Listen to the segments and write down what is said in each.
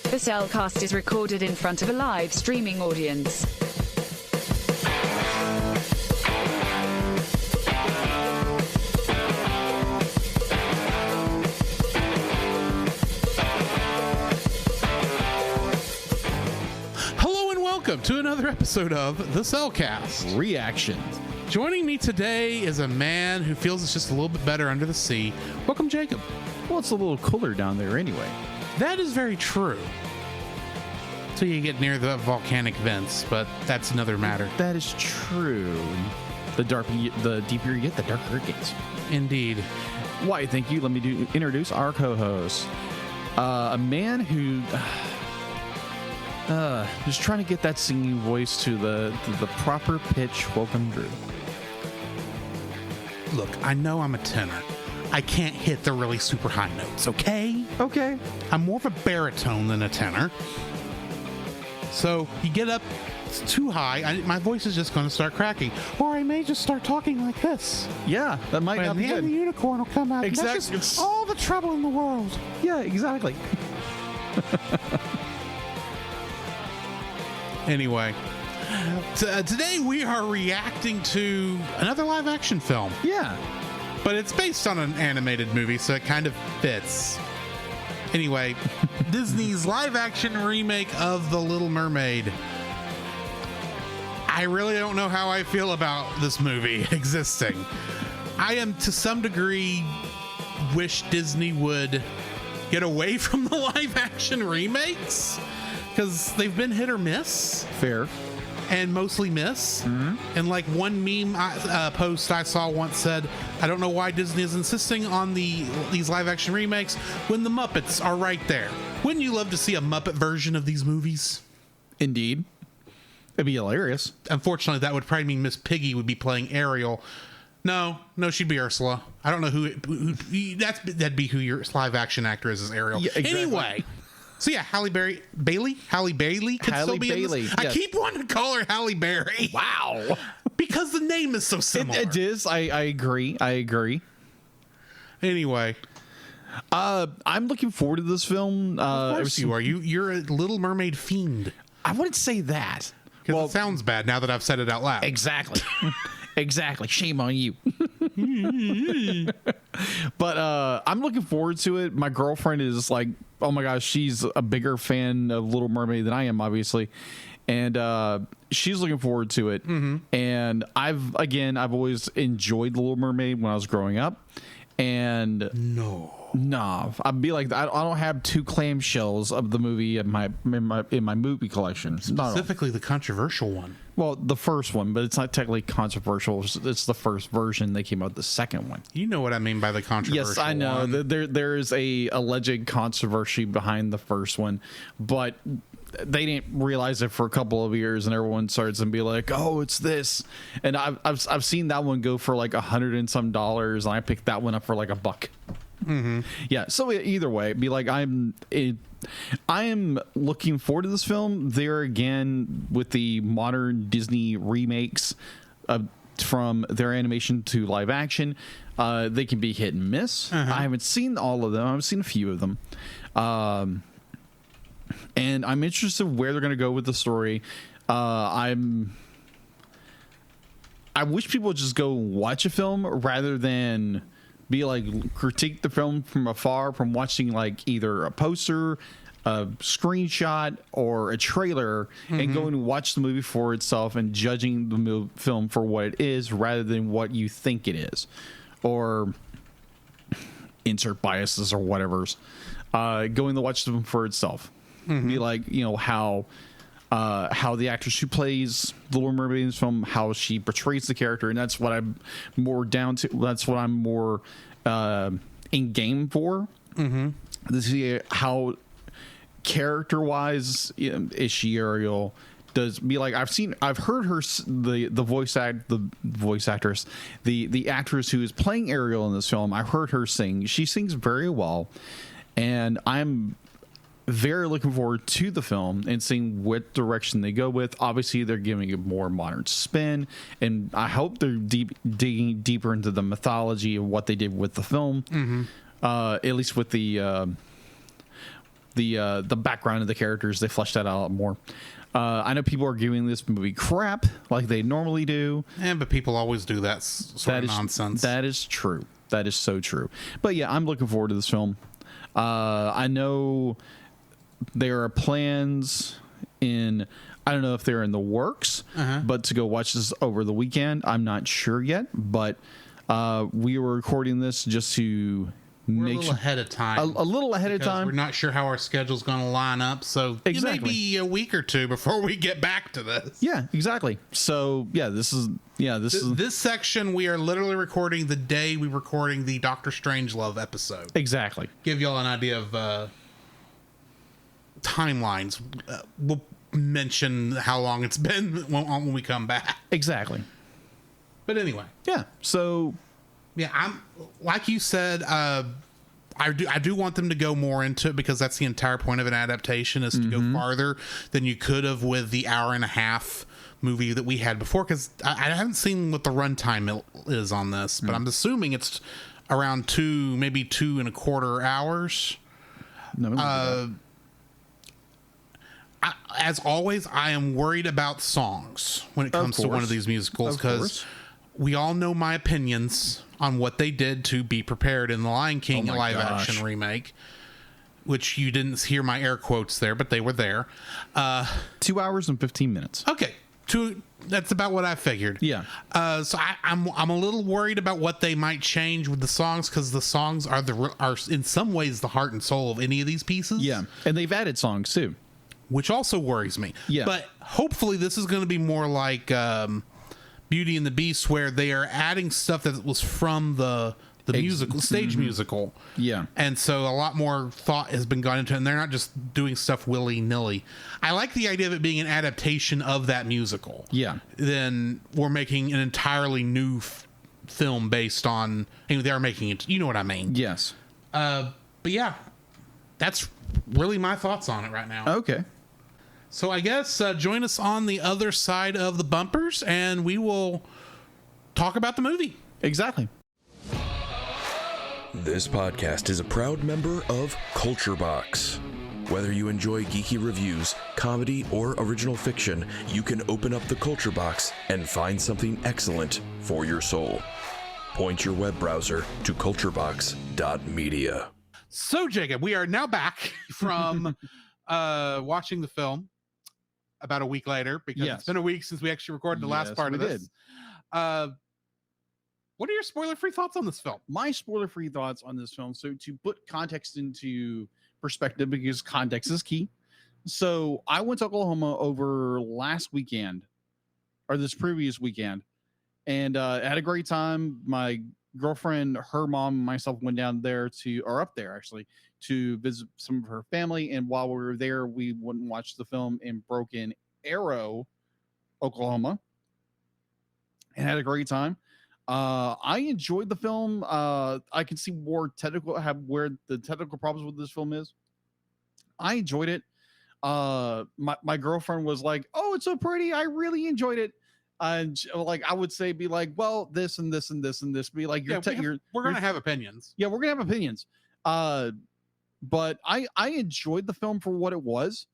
The Cellcast is recorded in front of a live streaming audience. Hello and welcome to another episode of The Cellcast. Reaction. Joining me today is a man who feels it's just a little bit better under the sea. Welcome, Jacob. Well, it's a little cooler down there anyway. That is very true. Till you get near the volcanic vents, but that's another matter. That is true. The deeper you get, the darker it gets. Indeed. Why, thank you. Let me introduce our co-host. A man who is trying to get that singing voice to the proper pitch. Welcome, Drew. Look, I know I'm a tenor. I can't hit the really super high notes, okay? Okay. I'm more of a baritone than a tenor. So you get up too high, my voice is just going to start cracking. Or I may just start talking like this. Yeah, that might not be And good. the unicorn will come out. Exactly. That's just all the trouble in the world. Yeah, exactly. Anyway, today we are reacting to another live action film. Yeah. But it's based on an animated movie, so it kind of fits. Anyway, Disney's live-action remake of The Little Mermaid. I really don't know how I feel about this movie existing. I am, to some degree, wish Disney would get away from the live-action remakes, because they've been hit or miss. Fair. And mostly miss. Mm-hmm. And like one meme post I saw once said, I don't know why Disney is insisting on these live action remakes when the Muppets are right there. Wouldn't you love to see a Muppet version of these movies? Indeed. It'd be hilarious. Unfortunately, that would probably mean Miss Piggy would be playing Ariel. No, she'd be Ursula. I don't know who that'd be who your live action actor is Ariel. Yeah, exactly. Anyway. So yeah, Halle Bailey could still be Bailey, in this. yes. I keep wanting to call her Halle Berry. Wow. Because the name is so similar. It is. I agree. Anyway. I'm looking forward to this film. Of course you are. You're a Little Mermaid fiend. I wouldn't say that. Well, it sounds bad now that I've said it out loud. Exactly. Exactly. Shame on you. But I'm looking forward to it. My girlfriend is like, oh my gosh, she's a bigger fan of Little Mermaid than I am, obviously. And she's looking forward to it. Mm-hmm. And I've always enjoyed The Little Mermaid when I was growing up. And no, I'd be like, I don't have two clamshells of the movie in my movie collection. Specifically the controversial one. Well, the first one, but it's not technically controversial. It's the first version. They came out with the second one. You know what I mean by the controversial. Yes, I know. One. There is a alleged controversy behind the first one, but they didn't realize it for a couple of years, and everyone starts to be like, "Oh, it's this." And I've seen that one go for like $100 and some, and I picked that one up for like $1. Mm-hmm. Yeah. So either way, be like, I am looking forward to this film. There again with the modern Disney remakes from their animation to live action, they can be hit and miss. Uh-huh. I haven't seen all of them. I've seen a few of them, and I'm interested where they're going to go with the story. I wish people would just go watch a film rather than be like critique the film from afar, from watching like either a poster, a screenshot, or a trailer, mm-hmm. and going to watch the movie for itself and judging the film for what it is rather than what you think it is, or insert biases or whatever's. Going to watch the film for itself. Mm-hmm. Be like, how the actress who plays the Little Mermaid in this film, how she portrays the character, and that's what I'm more down to. That's what I'm more in game for. Mm-hmm. To see how character-wise is she Ariel. Does be like I've heard her the voice actress, the actress who is playing Ariel in this film. I've heard her sing. She sings very well, and I'm very looking forward to the film and seeing what direction they go with. Obviously, they're giving a more modern spin, and I hope they're digging deeper into the mythology of what they did with the film. Mm-hmm. At least with the the background of the characters. They fleshed that out a lot more. I know people are giving this movie crap like they normally do. But people always do that sort of nonsense. That is true. That is so true. But yeah, I'm looking forward to this film. I know there are plans I don't know if they're in the works, but to go watch this over the weekend, I'm not sure yet. But we were recording this just to We're a little ahead of time. A little ahead of time. We're not sure how our schedule's going to line up, so it may be a week or two before we get back to this. Yeah, exactly. So yeah, this is this section. We are literally recording the day we're recording the Doctor Strangelove episode. Exactly. Give y'all an idea of timelines. We'll mention how long it's been when we come back. Exactly. But anyway, yeah. So. Yeah, I'm like you said. I do want them to go more into it because that's the entire point of an adaptation is to go farther than you could have with the hour and a half movie that we had before. Because I haven't seen what the runtime is on this, but I'm assuming it's around maybe 2.25 hours. No. As always, I am worried about songs when it comes to one of these musicals because we all know my opinions on what they did to Be Prepared in the Lion King live action remake, which you didn't hear my air quotes there, but they were there. 2 hours and 15 minutes. Okay. That's about what I figured. Yeah. So I'm a little worried about what they might change with the songs because the songs are in some ways the heart and soul of any of these pieces. Yeah. And they've added songs too, which also worries me. Yeah. But hopefully this is going to be more like Beauty and the Beast, where they are adding stuff that was from the musical stage musical. Yeah. And so a lot more thought has been gone into it, and they're not just doing stuff willy-nilly. I like the idea of it being an adaptation of that musical. Yeah. Then we're making an entirely new film based on, they are making it, you know what I mean? Yes. But yeah, that's really my thoughts on it right now. Okay. So I guess join us on the other side of the bumpers, and we will talk about the movie. Exactly. This podcast is a proud member of Culture Box. Whether you enjoy geeky reviews, comedy, or original fiction, you can open up the Culture Box and find something excellent for your soul. Point your web browser to culturebox.media. So, Jacob, we are now back from watching the film about a week later, because it's been a week since we actually recorded the last part of this. What are your spoiler-free thoughts on this film? My spoiler-free thoughts on this film. So to put context into perspective, because context is key. So I went to Oklahoma over last weekend, or this previous weekend, and had a great time. My girlfriend, her mom, and myself went down there up there actually, to visit some of her family. And while we were there, we went and watched the film in Broken Arrow, Oklahoma, and had a great time. I enjoyed the film. I can see where the technical problems with this film is. I enjoyed it. My girlfriend was like, "Oh, it's so pretty. I really enjoyed it." And like I would say, be like, "Well, this and this and this and this." Be like, we're gonna have opinions. Yeah, we're gonna have opinions. But I enjoyed the film for what it was.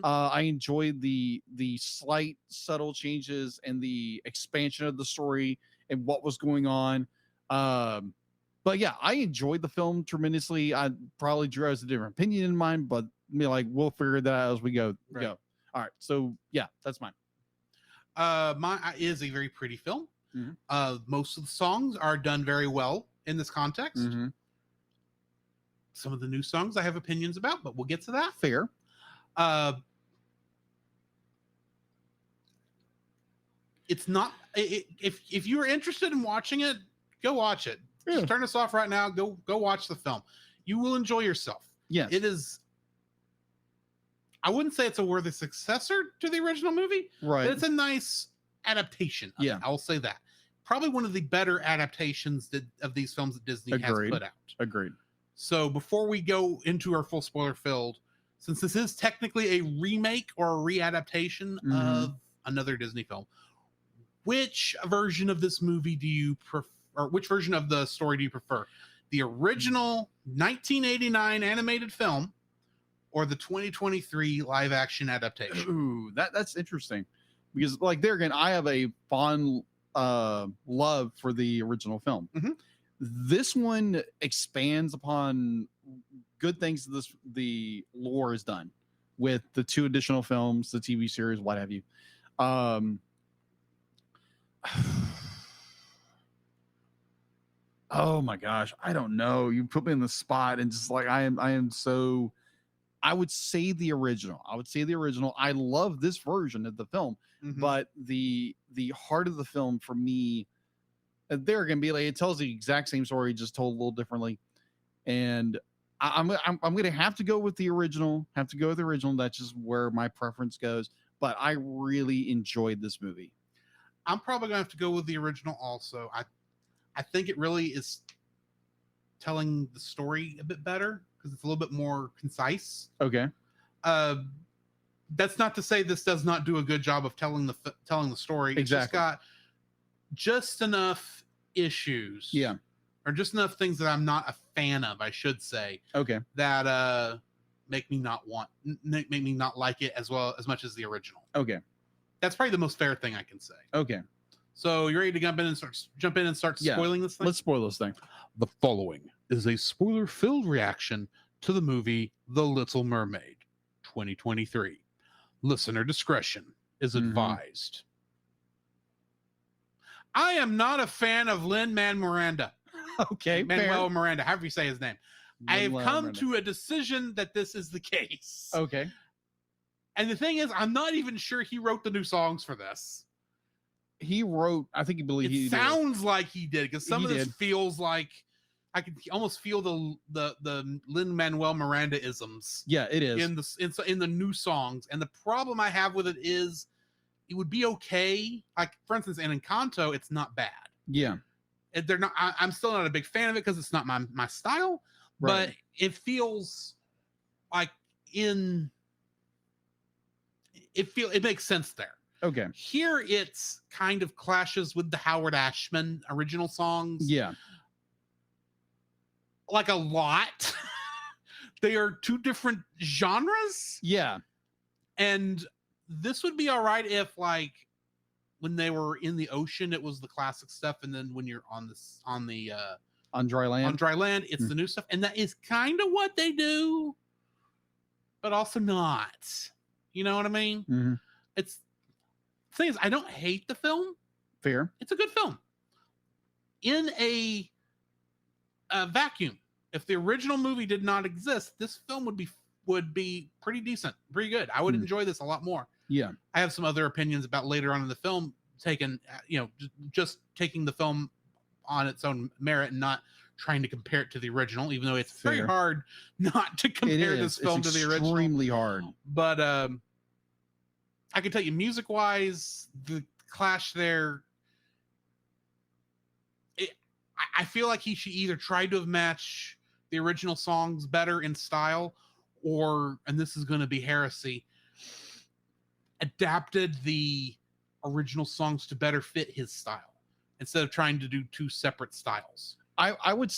I enjoyed the slight subtle changes and the expansion of the story and what was going on. But yeah, I enjoyed the film tremendously. I probably Drew has a different opinion in mind, but we'll figure that out as we go. All right. So yeah, that's mine. Mine is a very pretty film. Most of the songs are done very well in this context. Some of the new songs I have opinions about, but we'll get to that. Fair. It's not, if you're interested in watching it, go watch it. Just turn us off right now. Go watch the film. You will enjoy yourself. Yes. It is. I wouldn't say it's a worthy successor to the original movie, right? But it's a nice adaptation. I'll say that. Probably one of the better adaptations of these films that Disney has put out. Agreed. So before we go into our full spoiler filled, since this is technically a remake or a readaptation of another Disney film, which version of this movie do you prefer, or which version of the story do you prefer? The original 1989 animated film or the 2023 live action adaptation? Ooh, that's interesting, because like there again, I have a fond love for the original film. Mhm. This one expands upon good things the lore has done with the 2 additional films, the TV series, what have you. Oh my gosh, I don't know. You put me in the spot, and just like I am so. I would say the original. I love this version of the film, Mhm. but the heart of the film for me, there again, be like it tells the exact same story, just told a little differently, and I'm gonna have to go with the original. That's just where my preference goes. But I really enjoyed this movie. I'm probably gonna have to go with the original also. I think it really is telling the story a bit better because it's a little bit more concise. Okay. That's not to say this does not do a good job of telling the story. It's just Exactly. got just enough issues. Yeah. Or just enough things that I'm not a fan of, I should say, Okay. that make me not like it as much as the original. Okay. That's probably the most fair thing I can say. Okay. So you ready to jump in and start Yeah. spoiling this thing? Let's spoil this thing. The following is a spoiler-filled reaction to the movie The Little Mermaid, 2023. Listener discretion is advised. I am not a fan of Lin-Manuel Miranda. Okay. Manuel Miranda, however you say his name. I have come Miranda. to a decision that this is the case. Okay. And the thing is, I'm not even sure he wrote the new songs for this. He wrote, I think he believed he It sounds like he did, because some He of this did. feels like I could almost feel the Lin-Manuel Miranda isms Yeah, it is. in the new songs. And the problem I have with it is it would be okay. Like, for instance, in Encanto, it's not bad. Yeah. They're not. I'm still not a big fan of it because it's not my style. Right. But it feels like it makes sense there. Okay. Here it's kind of clashes with the Howard Ashman original songs. Yeah. Like a lot. They are 2 different genres. Yeah. And this would be all right if, like, when they were in the ocean, it was the classic stuff, and then when you're on On dry land. it's the new stuff, and that is kind of what they do, but also not. You know what I mean? Mm-hmm. It's the thing is, I don't hate the film. Fair. It's a good film. In a vacuum, if the original movie did not exist, this film would be pretty decent, pretty good. I would enjoy this a lot more. Yeah. I have some other opinions about later on in the film, just taking the film on its own merit and not trying to compare it to the original, even though it's very hard not to compare this film to the original. Extremely hard. But I can tell you, music-wise, the clash there, I feel like he should either try to match the original songs better in style, or, and this is going to be heresy, adapted the original songs to better fit his style instead of trying to do 2 separate styles. I would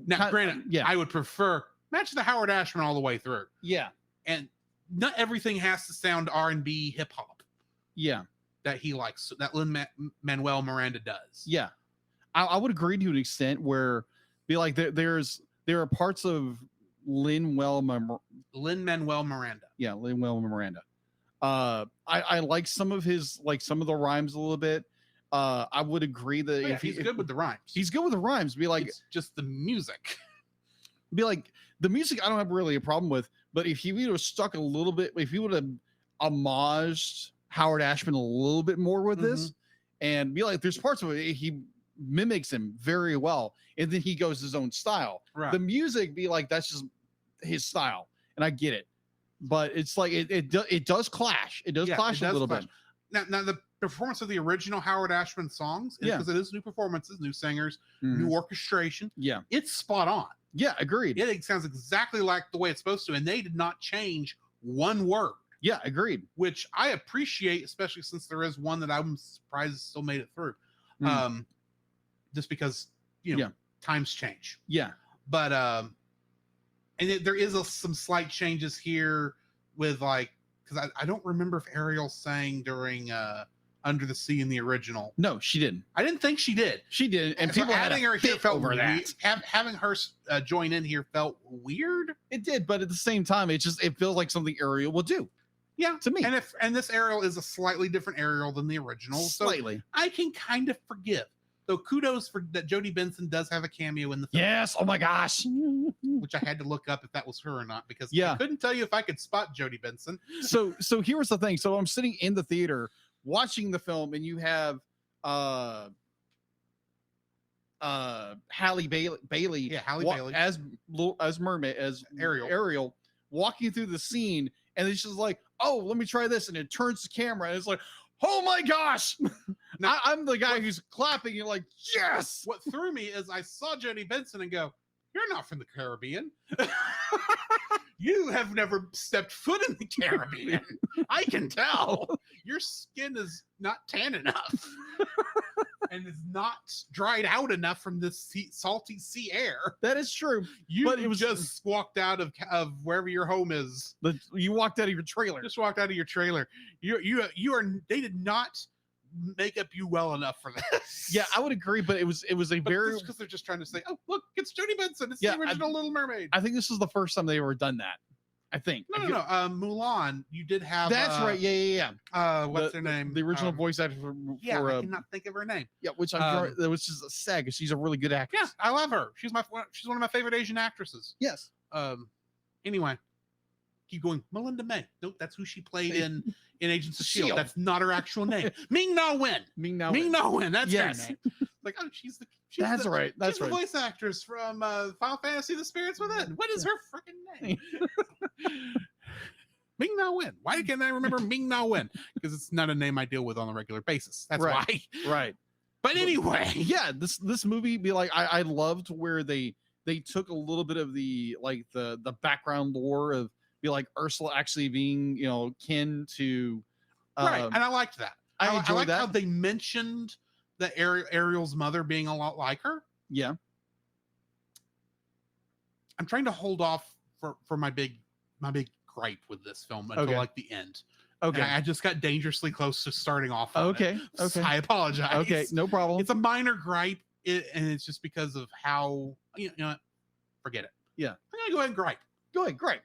Now, granted, yeah. I would prefer match the Howard Ashman all the way through. Yeah. And not everything has to sound R&B hip hop Yeah. that he likes, that Lin-Manuel Miranda does. Yeah. I would agree to an extent where be like there are parts of Lin-Manuel Miranda. Yeah, Lin-Manuel Miranda. I like some of the rhymes a little bit. I would agree that He's good with the rhymes. He's good with the rhymes. Be like, it's just the music. Be like, the music I don't have really a problem with, but if he would have stuck a little bit, if he would have homaged Howard Ashman a little bit more with this, and be like, there's parts of it he mimics him very well, and then he goes his own style. Right. The music be like, that's just his style, and I get it, but it's like it does clash. It does clash a little bit. Now the performance of the original Howard Ashman songs, because it is new performances, new singers, new orchestration. Yeah, it's spot on. Yeah, agreed. It sounds exactly like the way it's supposed to, and they did not change one word. Yeah, agreed. Which I appreciate, especially since there is one that I'm surprised still made it through. Just because times change. Yeah, but there is some slight changes here with like, because I don't remember if Ariel sang during Under the Sea in the original. No, she didn't. I didn't think she did. She did, and So people had having a her here fit felt over that. having her join in here felt weird. It did, but at the same time, it feels like something Ariel would do. Yeah, to me. And this Ariel is a slightly different Ariel than the original, Slightly. so I can kind of forgive. Though kudos for that, Jodie Benson does have a cameo in the film. Yes. Oh my gosh. Which I had to look up if that was her or not, because Yeah. I couldn't tell you if I could spot Jodie Benson. So here's the thing. So I'm sitting in the theater watching the film, and you have Halle Bailey, Yeah, Halle Bailey. as Mermaid, as Ariel walking through the scene, and it's just like, oh, let me try this, and it turns the camera, and it's like, oh my gosh. Now, I'm the guy who's clapping and like, yes. What threw me is I saw Jodie Benson and go, you're not from the Caribbean. You have never stepped foot in the Caribbean. I can tell. Your skin is not tan enough and is not dried out enough from this salty sea air. That is true. But it was just walked out of wherever your home is. You walked out of your trailer. Just walked out of your trailer. You are. They did not make up you well enough for this. Yeah, I would agree, but it was a very, because they're just trying to say, oh look, it's Jodie Benson. It's Yeah, the original Little Mermaid. I think this is the first time they ever done that. I think. No. Mulan, you did have. That's right. Yeah. What's her name? The original voice actor for I cannot think of her name. Yeah, which that was just sad because she's a really good actress. Yeah, I love her. She's one of my favorite Asian actresses. Yes. Anyway, keep going. Melinda May. Nope, that's who she played in Agents of S.H.I.E.L.D. That's not her actual name. Ming Na Wen. Ming Na Wen. That's Yes. her name. Like, oh, she's the voice actress from Final Fantasy: The Spirits Within. What is her freaking name? Ming Na Wen. Why can't I remember Ming Na Wen? Because it's not a name I deal with on a regular basis. That's right. why. Right. But anyway, yeah, this movie, be like, I loved where they took a little bit of the background lore of, be like, Ursula actually being, kin to right, and I liked that. I liked that. how they mentioned that Ariel's mother being a lot like her. Yeah. I'm trying to hold off for my big gripe with this film until like the end. Okay. And I just got dangerously close to starting off on okay. it. Okay. I apologize. Okay, no problem. It's a minor gripe, and it's just because of how, you know what? Forget it. Yeah. I'm going to go ahead and gripe. Go ahead, great.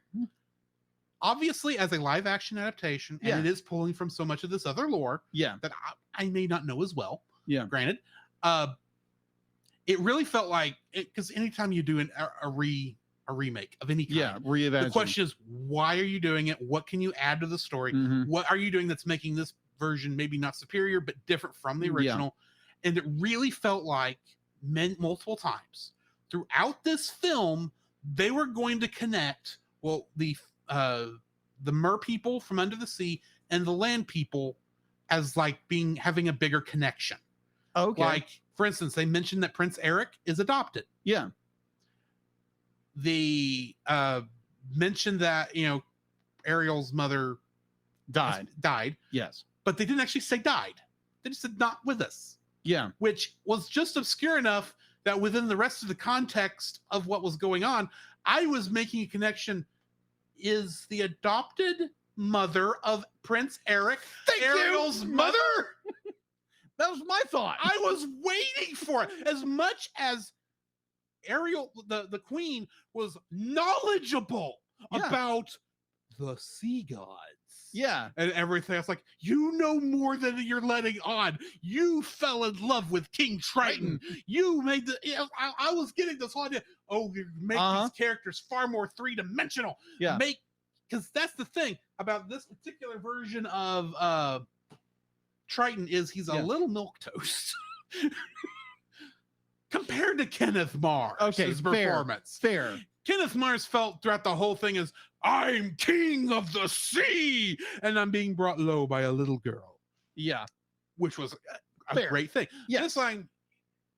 Obviously, as a live action adaptation, and it is pulling from so much of this other lore that I may not know as well. Yeah. Granted. It really felt like, because anytime you do a remake of any kind, the question is, why are you doing it? What can you add to the story? Mm-hmm. What are you doing that's making this version maybe not superior, but different from the original? And it really felt like multiple times throughout this film, they were going to connect, well, the mer people from under the sea and the land people as like having a bigger connection. Okay. Like, for instance, they mentioned that Prince Eric is adopted. Yeah. They mentioned that, Ariel's mother died. Yes. But they didn't actually say died. They just said not with us. Yeah. Which was just obscure enough that within the rest of the context of what was going on, I was making a connection. Is the adopted mother of Prince Eric Ariel's mother? That was my thought. I was waiting for it. As much as Ariel, the queen, was knowledgeable about the sea gods. Yeah. And everything. I was like, you know more than you're letting on. You fell in love with King Triton. You made I was getting this whole idea. Oh, you make these characters far more three-dimensional. Yeah. Because that's the thing about this particular version of Triton is he's a little milquetoast compared to Kenneth Mars. Okay, his performance. Fair. Kenneth Mars felt throughout the whole thing as, I'm king of the sea, and I'm being brought low by a little girl. Yeah. Which was a great thing. Yeah. This line,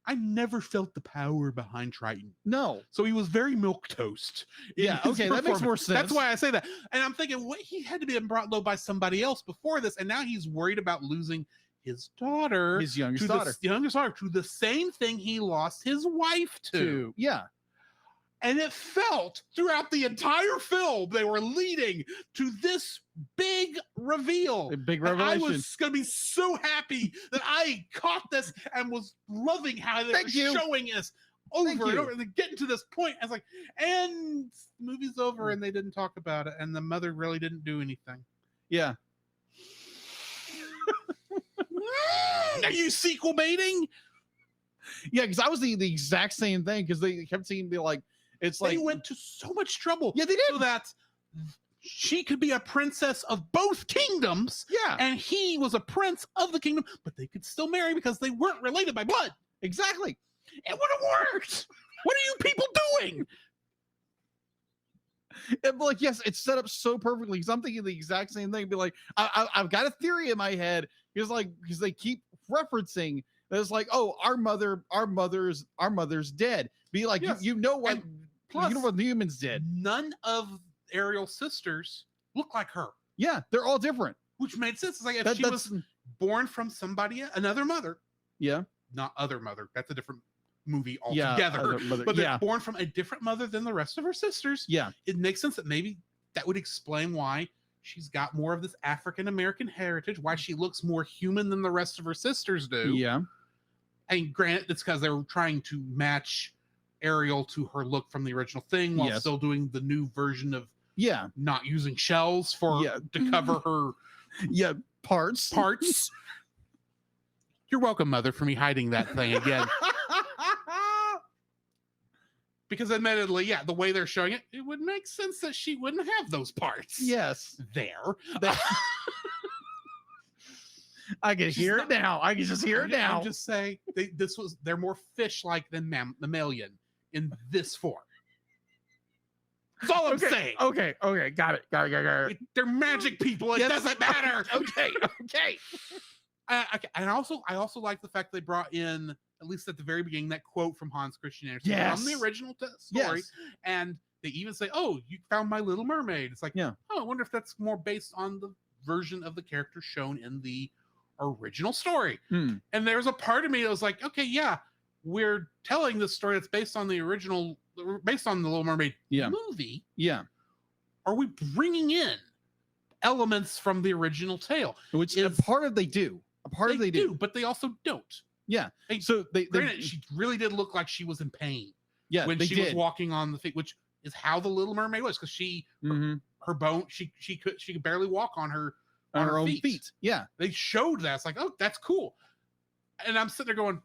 I never felt the power behind Triton. No. So he was very milquetoast. Yeah, okay, that makes more sense. That's why I say that. And I'm thinking, what, he had to be brought low by somebody else before this, and now he's worried about losing his daughter. His youngest daughter. To the same thing he lost his wife to. Yeah. And it felt throughout the entire film they were leading to this big reveal. A big And revelation. I was going to be so happy that I caught this and was loving how they were showing us over and over and getting to this point. I was like, and the movie's over and they didn't talk about it. And the mother really didn't do anything. Yeah. Are you sequel baiting? Yeah, because I was the exact same thing because they kept saying me like, it's like they went to so much trouble. Yeah, they did. So that she could be a princess of both kingdoms. Yeah. And he was a prince of the kingdom, but they could still marry because they weren't related by blood. Exactly. It would have worked. What are you people doing? And like, yes, it's set up so perfectly. Because I'm thinking the exact same thing. Be like, I've got a theory in my head. Because they keep referencing that it's like, oh, our mother's dead. Be like, yes. you know what? Plus, you know what? The human's dead. None of Ariel's sisters look like her. Yeah, they're all different. Which made sense. It's like if she was born from another mother. Yeah. Not other mother. That's a different movie altogether. Yeah, but they're born from a different mother than the rest of her sisters. Yeah. It makes sense that maybe that would explain why she's got more of this African American heritage, why she looks more human than the rest of her sisters do. Yeah. And granted, it's because they were trying to match Ariel to her look from the original thing while still doing the new version of not using shells to cover her parts. You're welcome, mother, for me hiding that thing again. Because admittedly, the way they're showing it, it would make sense that she wouldn't have those parts. Yes. There. I can hear it now. I can just hear it now. I'm just saying they're more fish-like than mammalian in this form. That's all I'm saying. Okay. Got it. They're magic people. It doesn't matter. Okay. Okay. And I also like the fact they brought in, at least at the very beginning, that quote from Hans Christian Andersen from the original story. Yes. And they even say, "Oh, you found my Little Mermaid." It's like, oh, I wonder if that's more based on the version of the character shown in the original story. And there's a part of me that was like, okay, we're telling this story that's based on the Little Mermaid movie. Yeah. Are we bringing in elements from the original tale? Which a part of they do. They do, but they also don't. Yeah. So granted, she really did look like she was in pain. Yeah, when she was walking on the feet, which is how the Little Mermaid was, because her bone, she could barely walk on her own feet. Yeah. They showed that. It's like, oh, that's cool. And I'm sitting there going,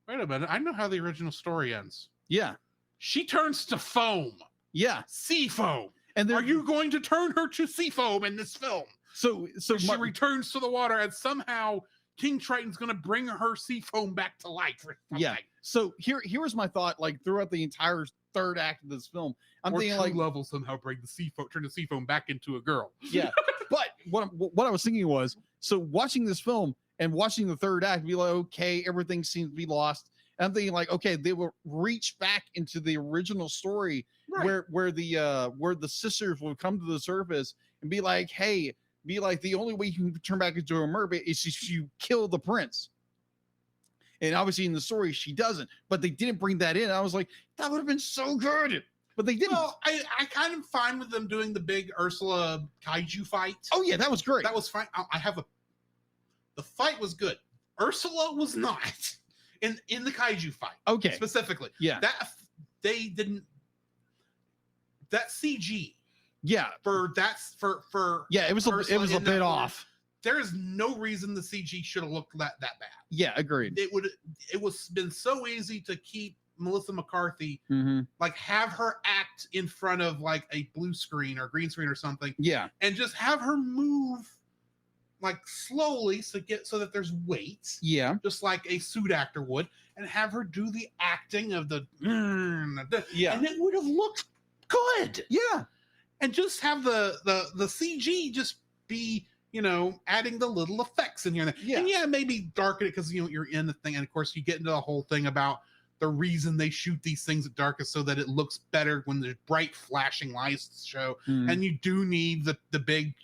wait a minute, I know how the original story ends. Yeah. She turns to foam. Yeah. Sea foam. And are you going to turn her to sea foam in this film? So she returns to the water and somehow King Triton's going to bring her sea foam back to life. Yeah. So here's my thought. Like throughout the entire third act of this film, I'm thinking like level somehow bring turn the sea foam back into a girl. Yeah. But what I was thinking was, so watching this film and watching the third act, be like, okay, everything seems to be lost. And I'm thinking like, okay, they will reach back into the original story where the sisters will come to the surface and be like, hey, the only way you can turn back into a mermaid is if you kill the prince. And obviously in the story, she doesn't, but they didn't bring that in. I was like, that would have been so good, but they didn't. Well, I kind of fine with them doing the big Ursula kaiju fight. Oh yeah, that was great. That was fine. The fight was good. Ursula was not in the kaiju fight. Okay. Specifically. Yeah. That CG. Yeah. For yeah, it was a bit off. There is no reason the CG should have looked that bad. Yeah, agreed. It was been so easy to keep Melissa McCarthy, like have her act in front of like a blue screen or green screen or something. Yeah. And just have her move like slowly so that there's weight. Yeah. Just like a suit actor would, and have her do the acting of the yeah. And it would have looked good. Yeah. And just have the CG just be, adding the little effects in here. Yeah. And maybe darken it because, you're in the thing. And of course, you get into the whole thing about the reason they shoot these things at dark is so that it looks better when there's bright flashing lights show. And you do need the big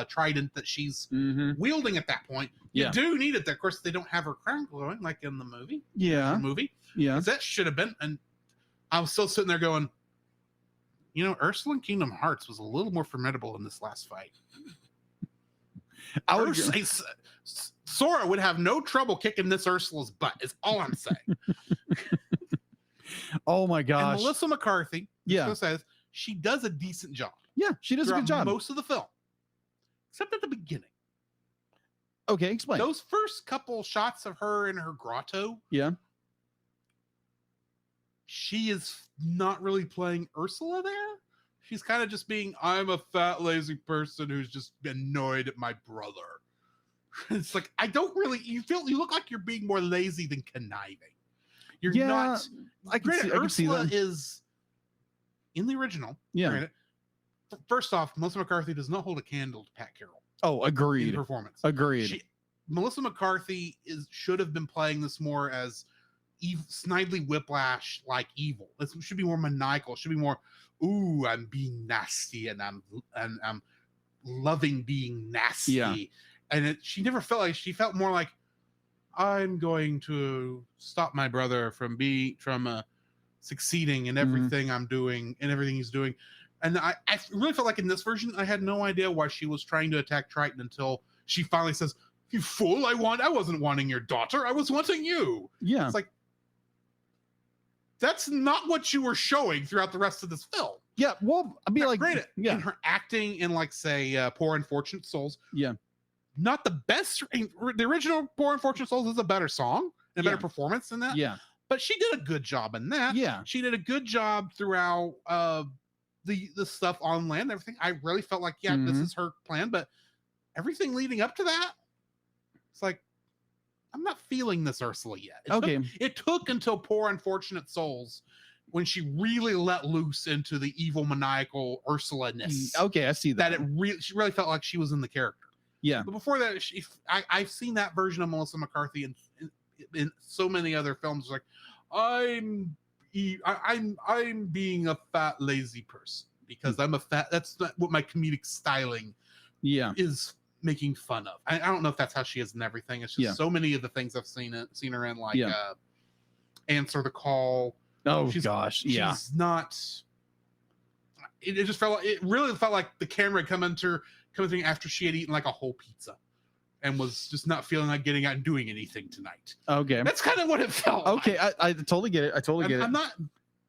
trident that she's wielding at that point. You do need it there. Of course, they don't have her crown glowing like in the movie. Yeah. The movie. Yeah. That should have been. And I was still sitting there going, You know, Ursula in Kingdom Hearts was a little more formidable in this last fight. I would Sora would have no trouble kicking this Ursula's butt, is all I'm saying. Oh my gosh. And Melissa McCarthy, Yeah. says she does a decent job. Yeah, she does a good job. Most of the film, except at the beginning. Okay, explain. Those first couple shots of her in her grotto. Yeah. She is not really playing Ursula there. She's kind of just being, I'm a fat, lazy person who's just annoyed at my brother. It's like, I don't really, you look like you're being more lazy than conniving. You're not. I can see Ursula that. is in the original. Yeah. Granted, first off, Melissa McCarthy does not hold a candle to Pat Carroll. Oh, agreed. In performance. Agreed. Melissa McCarthy should have been playing this more as Snidely Whiplash like evil. It should be more maniacal. It should be more, ooh, I'm being nasty and I'm loving being nasty. Yeah. And she never felt like, she felt more like, I'm going to stop my brother from succeeding in everything I'm doing and everything he's doing. And I really felt like in this version, I had no idea why she was trying to attack Triton until she finally says, "You fool! I wasn't wanting your daughter. I was wanting you." Yeah. It's like, that's not what you were showing throughout the rest of this film. Yeah. Well, I'd be like, granted, yeah. in her acting in, like, say, Poor Unfortunate Souls. Yeah. Not the best. The original Poor Unfortunate Souls is a better song and a better performance than that. Yeah. But she did a good job in that. Yeah. She did a good job throughout the stuff on land, everything. I really felt like, this is her plan, but everything leading up to that, it's like, I'm not feeling this Ursula yet. It took until Poor Unfortunate Souls when she really let loose into the evil maniacal Ursula-ness. Okay, I see that. She really felt like she was in the character. Yeah. But before that, I've seen that version of Melissa McCarthy in so many other films. Like, I'm being a fat, lazy person because I'm a fat. That's not what my comedic styling is making fun of. I don't know if that's how she is in everything. It's just so many of the things I've seen her in, like Answer the Call. Oh she's not. It just felt like, it really felt like the camera coming after she had eaten like a whole pizza and was just not feeling like getting out and doing anything tonight. Okay. That's kind of what it felt like. I totally get it. I'm not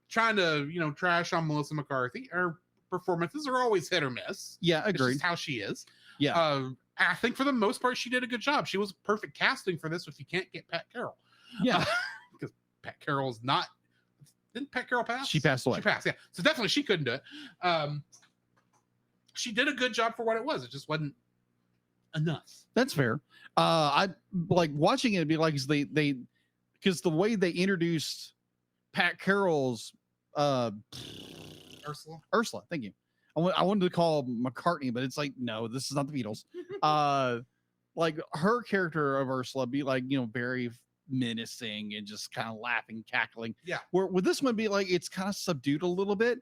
trying to, trash on Melissa McCarthy. Her performances are always hit or miss. Yeah, agreed. It's just how she is. Yeah. I think for the most part, she did a good job. She was perfect casting for this if you can't get Pat Carroll. Yeah. Because Pat Carroll's not... Didn't Pat Carroll pass? She passed away. She passed, yeah. So definitely she couldn't do it. She did a good job for what it was. It just wasn't enough. That's fair. I like watching it. It'd be like they because the way they introduced Pat Carroll's Ursula. Thank you. I wanted to call McCartney, but it's like, no, this is not the Beatles. Like her character of Ursula be like, very menacing and just kind of laughing, cackling. Yeah. Where would this one be like, it's kind of subdued a little bit,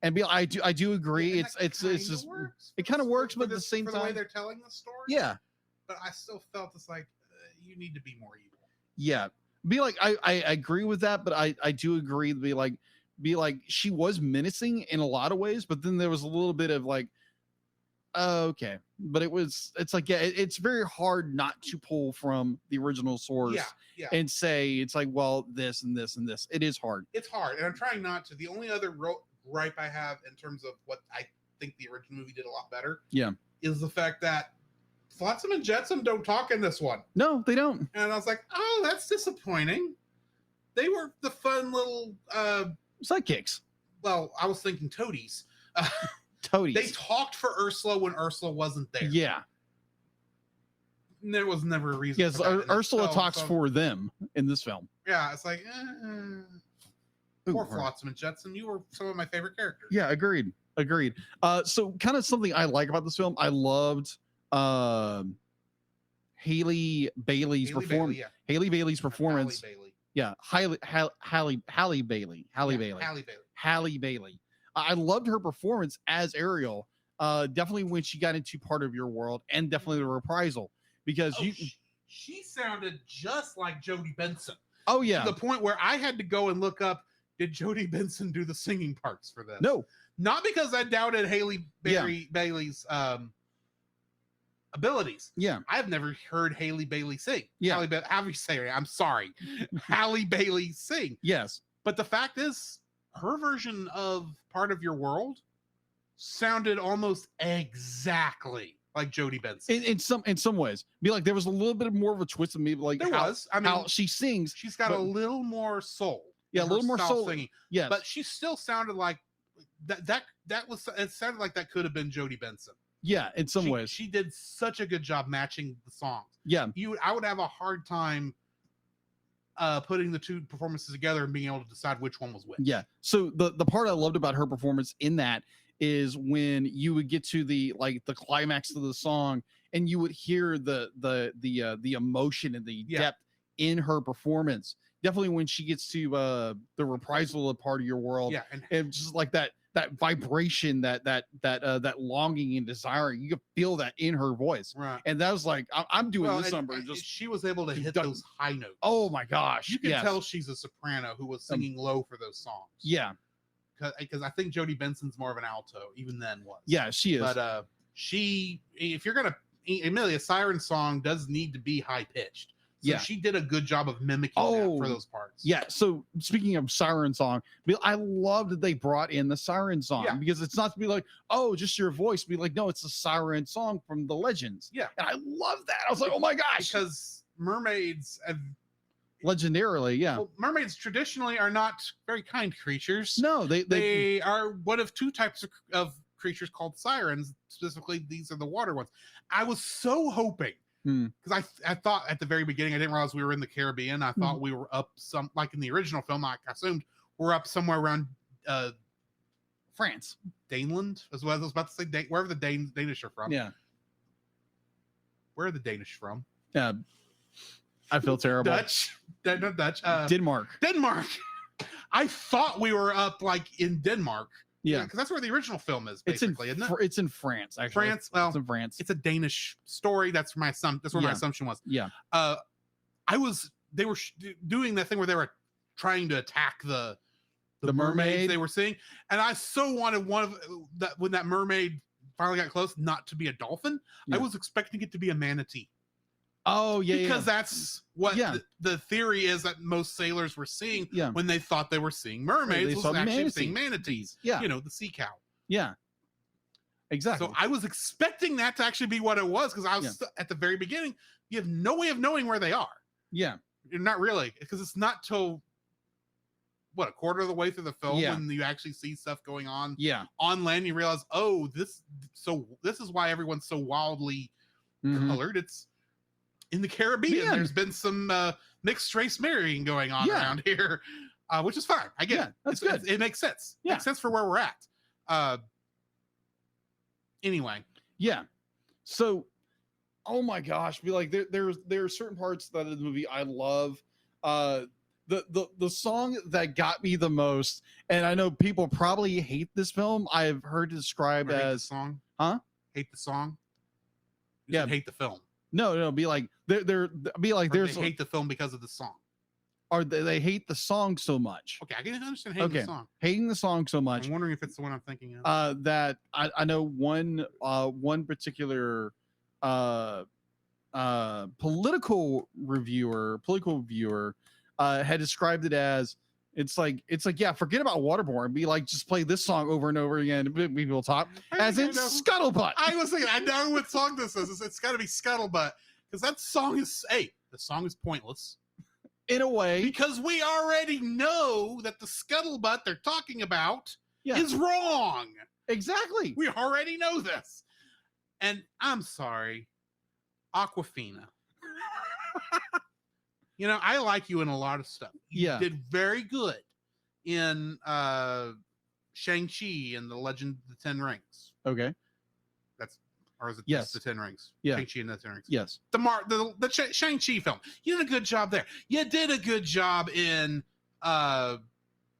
and be I do agree. Yeah, it's just it kind of works, but at the same time, the way they're telling the story. Yeah. But I still felt it's like you need to be more evil. Yeah. Be like I agree with that, but I do agree to be like she was menacing in a lot of ways, but then there was a little bit of like, okay, but it's like, it's very hard not to pull from the original source and say it's like, well, this and this and this. It is hard. It's hard, and I'm trying not to. The only other gripe I have in terms of what I think the original movie did a lot better, is the fact that Flotsam and Jetsam don't talk in this one. No, they don't. And I was like, oh, that's disappointing. They were the fun little sidekicks. Well, I was thinking toadies. Toadies. They talked for Ursula when Ursula wasn't there. Yeah. There was never a reason. Yes, Ursula talks for them in this film. Yeah, it's like, poor Flotsam and Jetsam. You were some of my favorite characters. Yeah, agreed. So kind of something I like about this film, I loved Halle Bailey's performance. Halle Bailey's performance. Yeah, Halle Bailey. I loved her performance as Ariel. Definitely when she got into Part of Your World, and definitely the reprisal, because she sounded just like Jodie Benson. Oh yeah, to the point where I had to go and look up, did Jodie Benson do the singing parts for this? No, Not because I doubted Bailey's abilities. Yeah. I've never heard Haley Bailey sing. Yeah. How do you say it? I'm sorry. Halle Bailey sing. Yes. But the fact is, her version of Part of Your World sounded almost exactly like Jodie Benson. In some ways. Be like there was a little bit more of a twist of maybe like how she sings. She's got a little more soul. Yeah, a little more soul singing. Yes. But she still sounded like it sounded like that could have been Jodie Benson. Yeah, in some ways. She did such a good job matching the songs. Yeah. I would have a hard time putting the two performances together and being able to decide which one was which. Yeah. So the part I loved about her performance in that is when you would get to the climax of the song and you would hear the emotion and the depth in her performance. Definitely when she gets to the reprisal of Part of Your World. Yeah, and just like that vibration, that longing and desire, you could feel that in her voice. Right. And that was like, I'm doing this number. She was able to hit those high notes. Oh my gosh. You can tell she's a soprano who was singing low for those songs. Yeah. Because I think Jodie Benson's more of an alto, even then was. Yeah, she is. But if you're gonna, Amelia, Siren song does need to be high pitched. So she did a good job of mimicking that for those parts. Yeah. So speaking of Siren song, I love that they brought in the Siren song because it's not to be like, oh, just your voice. Be like, no, it's a Siren song from the Legends. Yeah. And I love that. I was like, oh my gosh. Because mermaids have legendarily, well, mermaids traditionally are not very kind creatures. No, they are one of two types of creatures called sirens. Specifically, these are the water ones. I was so hoping. Because I thought at the very beginning, I didn't realize we were in the Caribbean. I thought we were up like in the original film, I assumed we're up somewhere around France. Daneland, as well. I was about to say wherever the Danish are from. Yeah. Where are the Danish from? Yeah. I feel terrible. Not Dutch. Denmark. I thought we were up like in Denmark. Yeah, because that's where the original film is. Basically, isn't it? It's in France, actually. France. Well, it's in France. It's a Danish story. That's where my assumption was. Yeah. They were doing that thing where they were trying to attack the mermaid they were seeing, and I so wanted one of that when that mermaid finally got close, not to be a dolphin. I was expecting it to be a manatee. Oh yeah, because that's what the theory is that most sailors were seeing when they thought they were seeing mermaids. They was actually seeing manatees. Yeah, the sea cow. Yeah, exactly. So I was expecting that to actually be what it was because I was at the very beginning. You have no way of knowing where they are. Yeah, not really, because it's not till a quarter of the way through the film when you actually see stuff going on. Yeah, on land, you realize, oh, this is why everyone's so wildly colored. It's in the Caribbean. There's been some mixed race marrying going on around here, which is fine. I get it. That's good. It makes sense. Yeah. Makes sense for where we're at. Anyway. Yeah. So, oh my gosh, there are certain parts that of the movie I love. The song that got me the most, and I know people probably hate this film. I've heard it described as song. Huh? Hate the song. You hate the film. No, be like they hate the film because of the song. Or they hate the song so much. Okay, I can understand hating the song. Hating the song so much. I'm wondering if it's the one I'm thinking of. That I know one particular political viewer had described it as it's like yeah, forget about Waterborne. Be like, just play this song over and over again. People talk as in Scuttlebutt. I was thinking, I know what song this is. It's got to be Scuttlebutt because that song is the song is pointless in a way because we already know that the Scuttlebutt they're talking about is wrong. Exactly. We already know this, and I'm sorry, Awkwafina. I like you in a lot of stuff. You did very good in Shang-Chi and the Legend of the Ten Rings. Okay. Or is it just the Ten Rings? Yeah. Shang-Chi and the Ten Rings. Yes. The Shang-Chi film. You did a good job there. You did a good job in Raya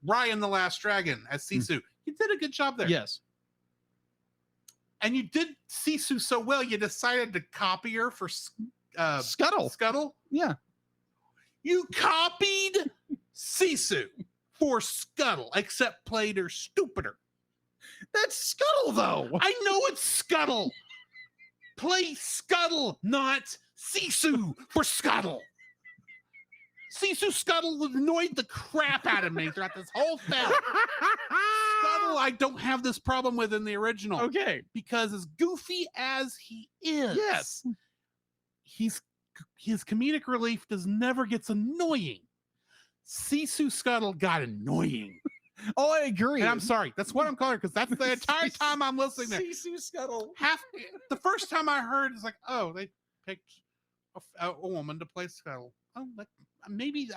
and the Last Dragon as Sisu. You did a good job there. Yes. And you did Sisu so well, you decided to copy her for Scuttle. Yeah. You copied Sisu for Scuttle, except played her stupider. That's Scuttle, though. I know it's Scuttle. Play Scuttle, not Sisu for Scuttle. Sisu Scuttle annoyed the crap out of me throughout this whole film. Scuttle, I don't have this problem with in the original. Okay. Because as goofy as he is, Yes. his comedic relief never gets annoying. Sisu Scuttle got annoying. Oh, I agree. And I'm sorry. That's what I'm calling her, because that's the entire time I'm listening there. Sisu Scuttle. The first time I heard it's like, oh, they picked a woman to play Scuttle. Oh, maybe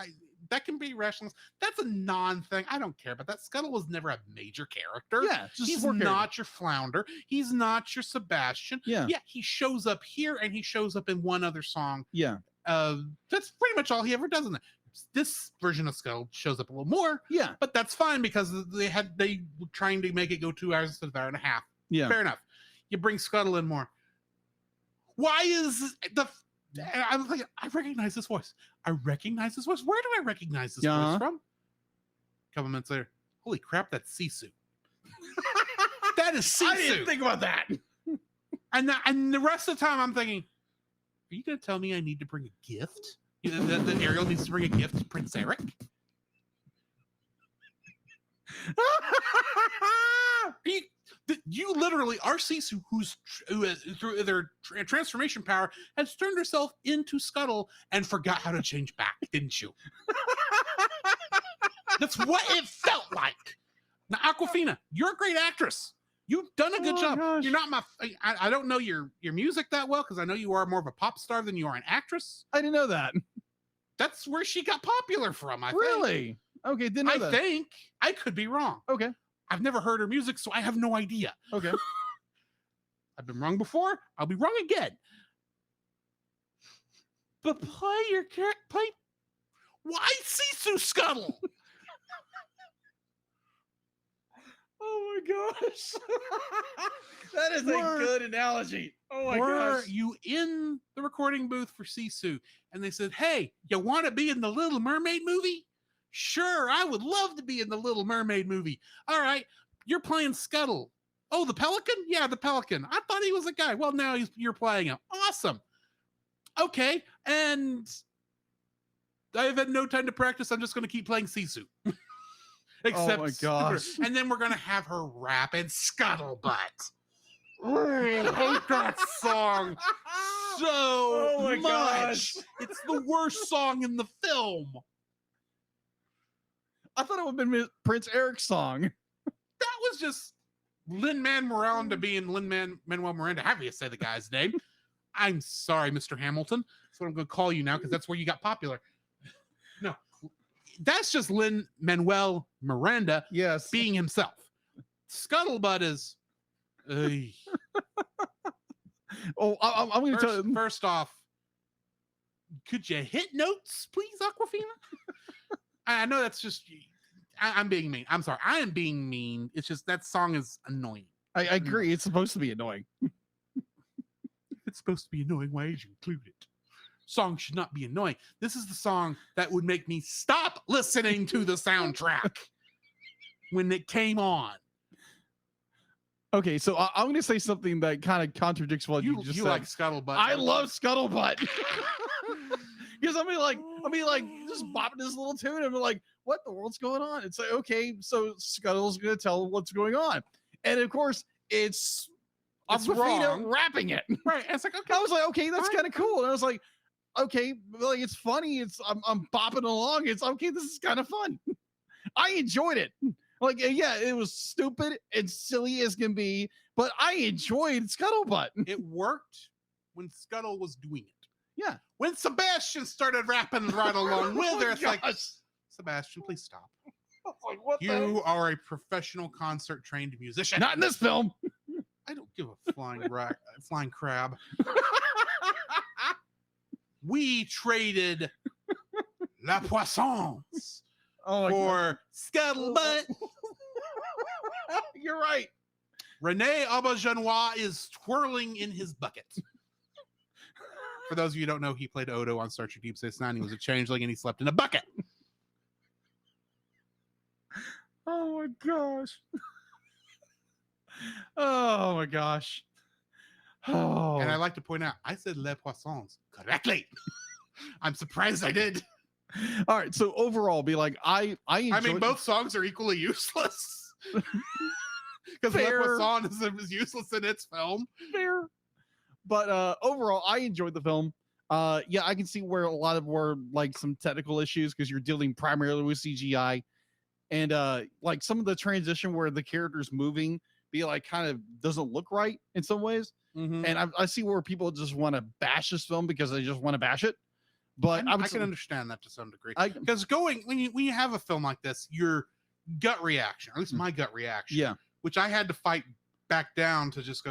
that can be rational. That's a non-thing. I don't care about that. Scuttle was never a major character. Yeah, he's not your Flounder. He's not your Sebastian. Yeah. He shows up here and he shows up in one other song. Yeah. That's pretty much all he ever does in it. This version of Scuttle shows up a little more. Yeah. But that's fine because they were trying to make it go 2 hours instead of an hour and a half. Yeah. Fair enough. You bring Scuttle in more. Why is I'm like, I recognize this voice. I recognize this voice. Where do I recognize this voice from? A couple minutes later. Holy crap, that's Sisu. That is Sisu. I didn't think about that. And the rest of the time I'm thinking, are you going to tell me I need to bring a gift? That Ariel needs to bring a gift to Prince Eric? You literally are Sisu, who through their transformation power has turned herself into Scuttle and forgot how to change back, didn't you? That's what it felt like. Now, Awkwafina, you're a great actress. You've done a good job. Gosh. You're not I don't know your music that well, because I know you are more of a pop star than you are an actress. I didn't know that. That's where she got popular from, I think. Really? Okay, didn't know that. I think. I could be wrong. Okay. I've never heard her music, so I have no idea. Okay. I've been wrong before. I'll be wrong again. But play. Why Sisu Scuttle? Oh my gosh. That is a good analogy. Oh my Were gosh. you in the recording booth for Sisu and they said, hey, you want to be in the Little Mermaid movie? Sure, I would love to be in the Little Mermaid movie. All right, you're playing Scuttle. Oh, the Pelican? Yeah, the Pelican. I thought he was a guy. Well, now you're playing him. Awesome. Okay, and I've had no time to practice. I'm just going to keep playing Sisu. Except, oh my gosh. And then we're going to have her rap in Scuttlebutt. I hate that song so much. Gosh. It's the worst song in the film. I thought it would have been Prince Eric's song. That was just Lin-Manuel Miranda being Lin-Manuel Miranda. How do you say the guy's name? I'm sorry, Mr. Hamilton. That's what I'm going to call you now, because that's where you got popular. No, that's just Lin-Manuel Miranda being himself. Scuttlebutt is... Oh, I'm going to tell you. First off, could you hit notes, please, Awkwafina? I know that's just... I'm being mean. I'm sorry. I am being mean. It's just that song is annoying. I agree. It's supposed to be annoying. If it's supposed to be annoying, why did you include it? Song should not be annoying. This is the song that would make me stop listening to the soundtrack when it came on. Okay, so I'm going to say something that kind of contradicts what you just said. You like Scuttlebutt. I love Scuttlebutt. Because I'll be like, just bopping this little tune, and I'm like, what the world's going on? It's like, okay, so Scuttle's going to tell what's going on. And of course, it's wrong. rapping it. Right. And it's like, okay. I was like, okay, that's kind of cool. And I was like, okay, like it's funny. I'm bopping along. It's okay. This is kind of fun. I enjoyed it. Like, yeah, it was stupid and silly as can be, but I enjoyed Scuttlebutt. It worked when Scuttle was doing it. Yeah. When Sebastian started rapping right along with her, it's like, Sebastian, please stop. Like, what you are a professional concert trained musician. Not in this film. I don't give a flying crab. We traded La Poissons for Scuttlebutt. You're right. Rene Auberjonois is twirling in his bucket. For those of you who don't know, he played Odo on Star Trek Deep Space Nine. He was a changeling and he slept in a bucket. Oh my gosh. Oh my gosh. Oh, And I like to point out, I said Les Poissons correctly. I'm surprised I did. all right. So overall, be like, I I mean, both songs are equally useless. Because Les Fair. Poissons is useless in its film. fair. But overall, I enjoyed the film. Yeah, I can see where a lot of were like some technical issues because you're dealing primarily with CGI, and like some of the transition where the character's moving be like kind of doesn't look right in some ways. Mm-hmm. And I see where people just want to bash this film because they just want to bash it. But I can understand that to some degree. Because when you have a film like this, your gut reaction, or at least my gut reaction, yeah, which I had to fight back down to just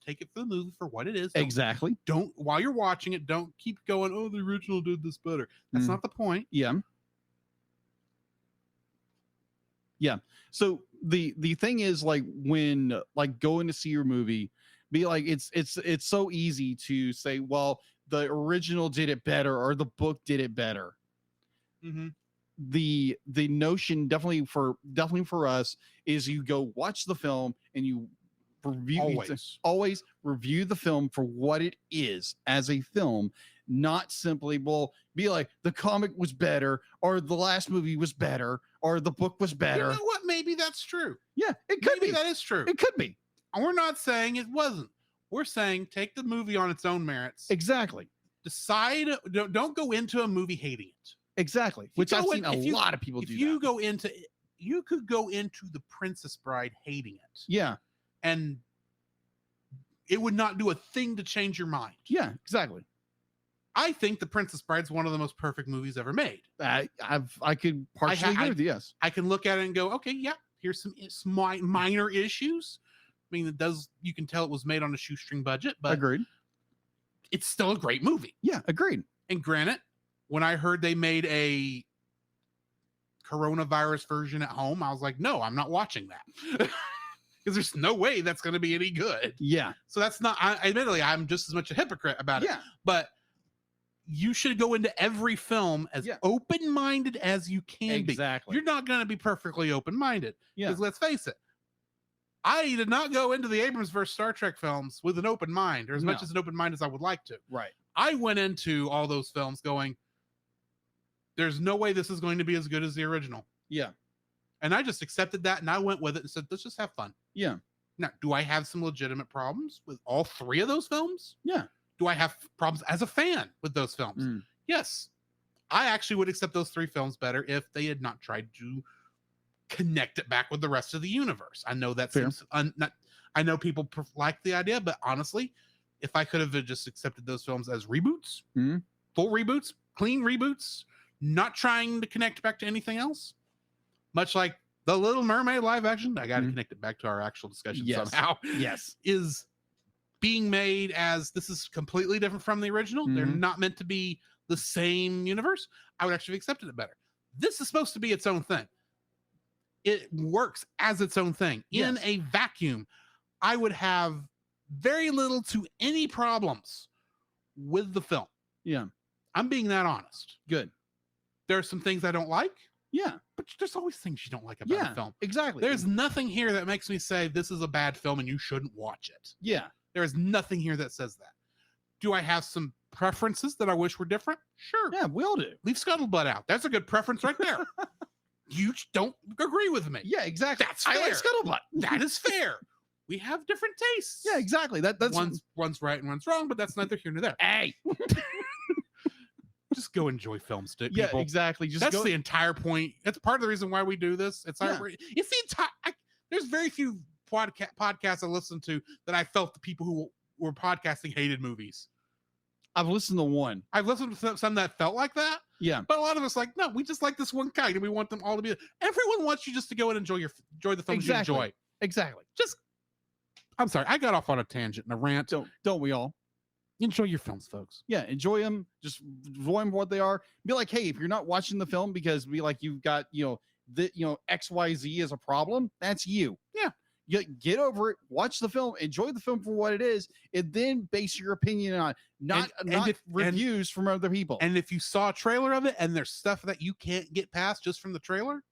take it for the movie for what it is. exactly. Don't while you're watching it, don't keep going, oh, the original did this better. That's not the point. Yeah. Yeah. So the thing is, like, when like going to see your movie, be like, it's so easy to say, well, the original did it better or the book did it better. Mm-hmm. The notion definitely for us is you go watch the film and you review always review the film for what it is as a film, not simply be like the comic was better or the last movie was better or the book was better. You know what? Maybe that's true. Yeah, it could Maybe be. that is true. It could be. And we're not saying it wasn't. We're saying take the movie on its own merits. Exactly. Decide. Don't go into a movie hating it. Exactly. Which I've seen a lot of people do. If you go into, you could go into The Princess Bride hating it. Yeah. And it would not do a thing to change your mind. Yeah, exactly. I think The Princess Bride is one of the most perfect movies ever made. I could partially agree with you, yes. I can look at it and go, okay, yeah, here's some minor issues. I mean, you can tell it was made on a shoestring budget, but agreed. It's still a great movie. Yeah, agreed. And granted, when I heard they made a coronavirus version at home, I was like, no, I'm not watching that. Because there's no way that's going to be any good. Yeah. So that's not, admittedly, I'm just as much a hypocrite about it. Yeah. But you should go into every film as open-minded as you can be. Exactly. You're not going to be perfectly open-minded. Yeah. Because let's face it, I did not go into the Abrams versus Star Trek films with an open mind, or as much as an open mind as I would like to. Right. I went into all those films going, there's no way this is going to be as good as the original. Yeah. And I just accepted that and I went with it and said, let's just have fun. Yeah. Now, do I have some legitimate problems with all three of those films? Yeah. Do I have problems as a fan with those films? Yes. I actually would accept those three films better if they had not tried to connect it back with the rest of the universe. I know that seems I know people like the idea, but honestly, if I could have just accepted those films as reboots, full reboots, clean reboots, not trying to connect back to anything else, much like The Little Mermaid live action, I got to connect it back to our actual discussion somehow. Yes. Is being made as this is completely different from the original. They're not meant to be the same universe. I would actually have accepted it better. This is supposed to be its own thing. It works as its own thing. In a vacuum, I would have very little to any problems with the film. Yeah. I'm being that honest. Good. There are some things I don't like. Yeah. But there's always things you don't like about a film. Exactly. There's nothing here that makes me say this is a bad film and you shouldn't watch it. Yeah. There is nothing here that says that. Do I have some preferences that I wish were different? Sure. Yeah, we all do. Leave Scuttlebutt out. That's a good preference right there. You don't agree with me. Yeah, exactly. That's fair. I like Scuttlebutt. That is fair. We have different tastes. Yeah, exactly. That's one's right and one's wrong, but that's neither here nor there. Hey. Just go enjoy films, people. Yeah, exactly. That's the entire point. That's part of the reason why we do this. It's the entire. There's very few podcasts I listen to that I felt the people who were podcasting hated movies. I've listened to one. I've listened to some that felt like that. Yeah. But a lot of us like, no, we just like this one kind and we want them all to be. Everyone wants you just to go and enjoy the films you enjoy. Exactly. I'm sorry, I got off on a tangent and a rant. Don't we all? Enjoy your films, folks. Yeah, enjoy them. Just enjoy them for what they are. Be like, hey, if you're not watching the film because you've got XYZ as a problem, that's you. Yeah. Get over it. Watch the film. Enjoy the film for what it is, and then base your opinion on not reviews from other people. And if you saw a trailer of it and there's stuff that you can't get past just from the trailer,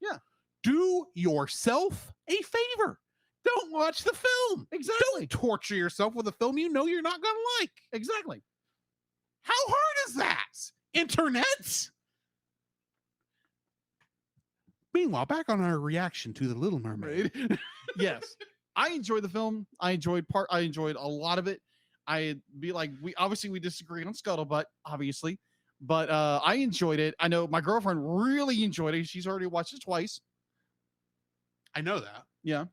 do yourself a favor. don't watch the film. Exactly. Don't torture yourself with a film you know you're not going to like. Exactly. How hard is that? Internet? Meanwhile, back on our reaction to The Little Mermaid. Yes. I enjoyed the film. I enjoyed a lot of it. I'd be like, we disagreed on Scuttlebutt, obviously, but I enjoyed it. I know my girlfriend really enjoyed it. She's already watched it twice. I know that. Yeah.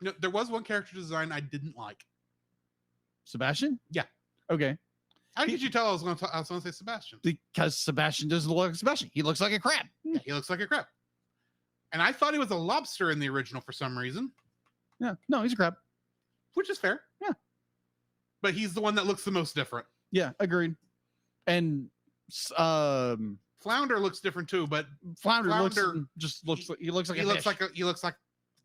No, there was one character design I didn't like. Sebastian? Yeah. Okay. How did you tell I was going to say Sebastian? Because Sebastian doesn't look like Sebastian. He looks like a crab. Yeah, he looks like a crab. And I thought he was a lobster in the original for some reason. Yeah. No, he's a crab. Which is fair. Yeah. But he's the one that looks the most different. Yeah, agreed. And Flounder looks different too, but Flounder looks like he looks like he looks like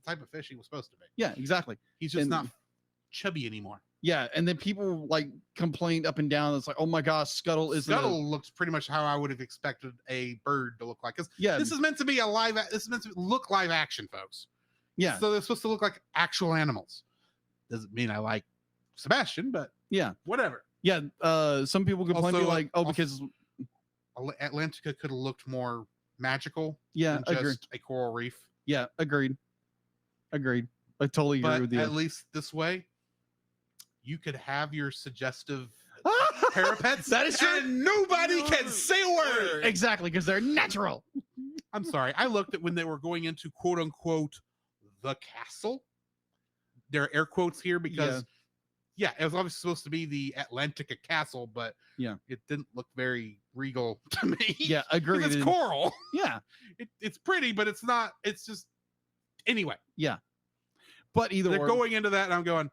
the type of fish he was supposed to be. Yeah, exactly. He's just not chubby anymore. Yeah, and then people like complained up and down. It's like, oh my gosh, Scuttle looks pretty much how I would have expected a bird to look like. Because this is meant to be this is meant to look live action, folks. Yeah. So they're supposed to look like actual animals. Doesn't mean I like Sebastian, but yeah, whatever. Yeah. Some people complain because Atlantica could have looked more magical. Yeah, than just a coral reef. Yeah, agreed. I totally agree with you. At least this way, you could have your suggestive parapets. That is true. And nobody can say a word. Exactly, because they're natural. I'm sorry. I looked at when they were going into quote unquote the castle. There are air quotes here because it was obviously supposed to be the Atlantica castle, but it didn't look very regal to me. Yeah, agreed. It's coral. Yeah. It's pretty, but it's not. It's just anyway. Yeah. But they're going into that, and I'm going,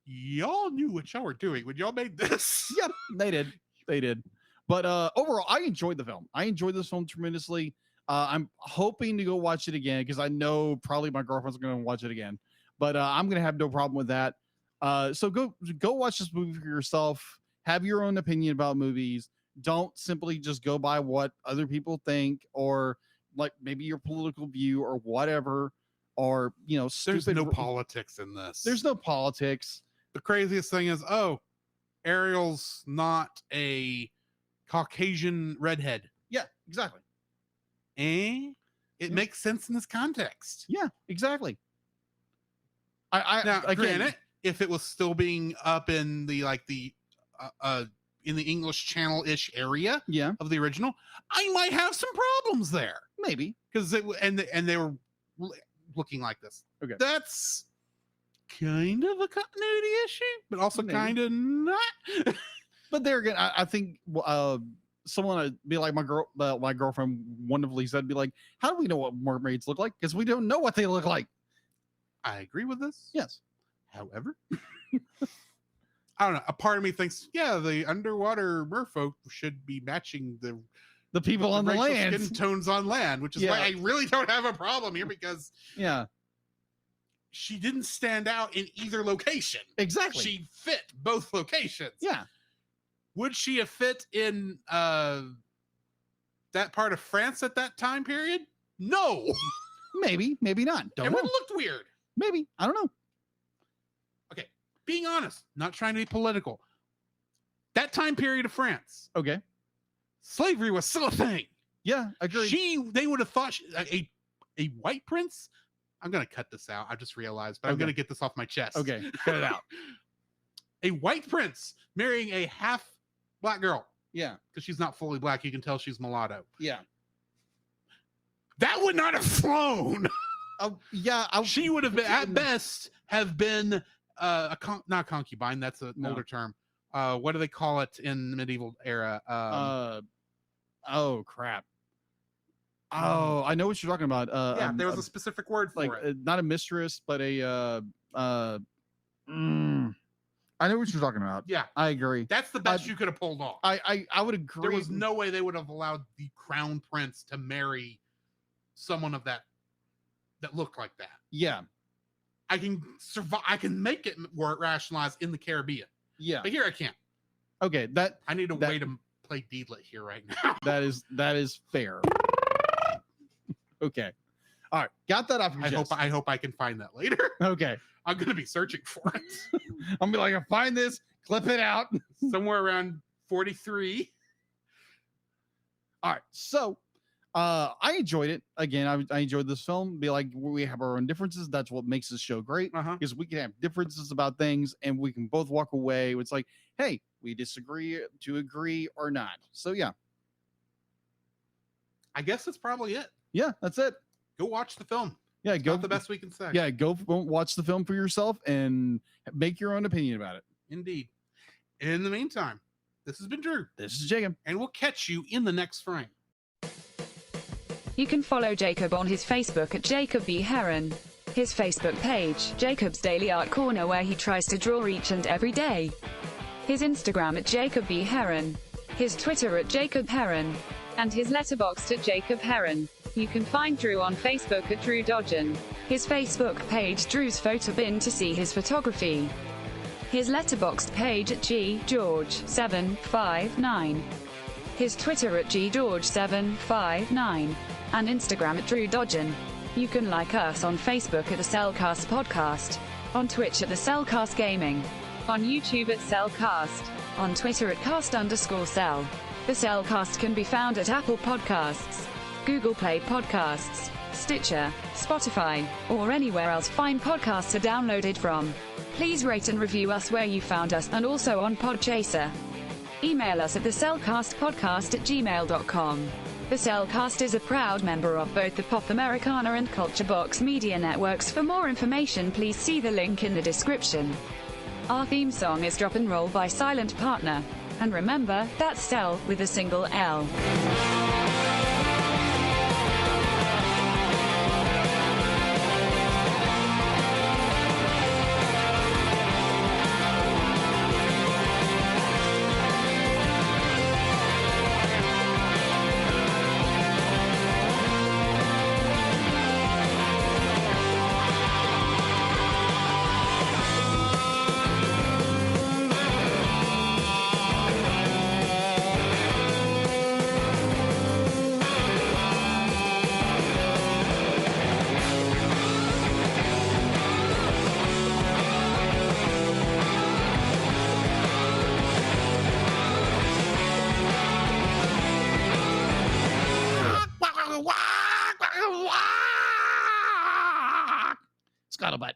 y'all knew what y'all were doing when y'all made this. Yep, they did. But overall, I enjoyed the film. I enjoyed this film tremendously. I'm hoping to go watch it again because I know probably my girlfriend's going to watch it again. But I'm going to have no problem with that. So go watch this movie for yourself. Have your own opinion about movies. Don't simply just go by what other people think or like maybe your political view or whatever. Or, there's no politics in this. There's no politics. The craziest thing is, Ariel's not a Caucasian redhead. Yeah, exactly. It makes sense in this context. Yeah, exactly. Granted, if it was still being up in the in the English Channel-ish area of the original, I might have some problems there. Maybe because they were looking like this. Okay, that's kind of a continuity issue, but also kind of not. But there again, I think someone would be like my girlfriend wonderfully said, be like, how do we know what mermaids look like? Because we don't know what they look like. I agree with this. Yes. However, I don't know. A part of me thinks, the underwater merfolk should be matching the people on the land, skin tones on land, which is why I really don't have a problem here because she didn't stand out in either location. Exactly. She fit both locations. Yeah. Would she have fit in that part of France at that time period? No. Maybe not. Don't know. It would have looked weird. Maybe. I don't know. Okay. Being honest, not trying to be political. That time period of France. Okay. Slavery was still a thing. Yeah, agreed. They would have thought a white prince. I'm going to cut this out. I just realized, but I'm going to get this off my chest. Okay. Cut it out. A white prince marrying a half black girl. Yeah. Because she's not fully black. You can tell she's mulatto. Yeah. That would not have flown. She would have been, at best, have been not concubine. That's an older term. What do they call it in the medieval era? Oh crap. Oh, I know what you're talking about. There was a specific word for it. Not a mistress, but I know what you're talking about. Yeah, I agree. That's the best you could have pulled off. I would agree. There was no way they would have allowed the crown prince to marry someone of that looked like that. Yeah, I can survive. I can make it more rationalized in the Caribbean. Yeah, but here I can't. Okay, I need a way to play Deedlit here right now. That is fair. Okay. All right, got that off your chest. I hope I can find that later. Okay. I'm gonna be searching for it. I'm gonna be like, I find this, clip it out. Somewhere around 43. All right, so I enjoyed it. Again, I enjoyed this film. Be like, we have our own differences. That's what makes this show great, because we can have differences about things and we can both walk away. It's like, hey, we disagree to agree or not. So yeah. I guess that's probably it. Yeah, that's it. Go watch the film. Yeah, Go the best we can say. Yeah, go watch the film for yourself and make your own opinion about it. Indeed. In the meantime, this has been Drew. This is Jacob. And we'll catch you in the next frame. You can follow Jacob on his Facebook at Jacob B. Heron. His Facebook page, Jacob's Daily Art Corner, where he tries to draw each and every day. His Instagram at Jacob B. Heron. His Twitter at Jacob Heron. And his Letterboxd at Jacob Heron. You can find Drew on Facebook at Drew Dodgen. His Facebook page, Drew's Photo Bin, to see his photography. His Letterboxd page at GGeorge759. His Twitter at GGeorge759. And Instagram at Drew Dodgen. You can like us on Facebook at the Cellcast Podcast. On Twitch at the Cellcast Gaming. On YouTube at Cellcast. On Twitter at cast_cell. The Cellcast can be found at Apple Podcasts, Google Play Podcasts, Stitcher, Spotify, or anywhere else fine podcasts are downloaded from. Please rate and review us where you found us, and also on Podchaser. Email us at thecellcastpodcast@gmail.com. The Cellcast is a proud member of both the Pop Americana and Culture Box media networks. For more information, please see the link in the description. Our theme song is Drop and Roll by Silent Partner. And remember, that's Cell with a single L. Scuttlebutt.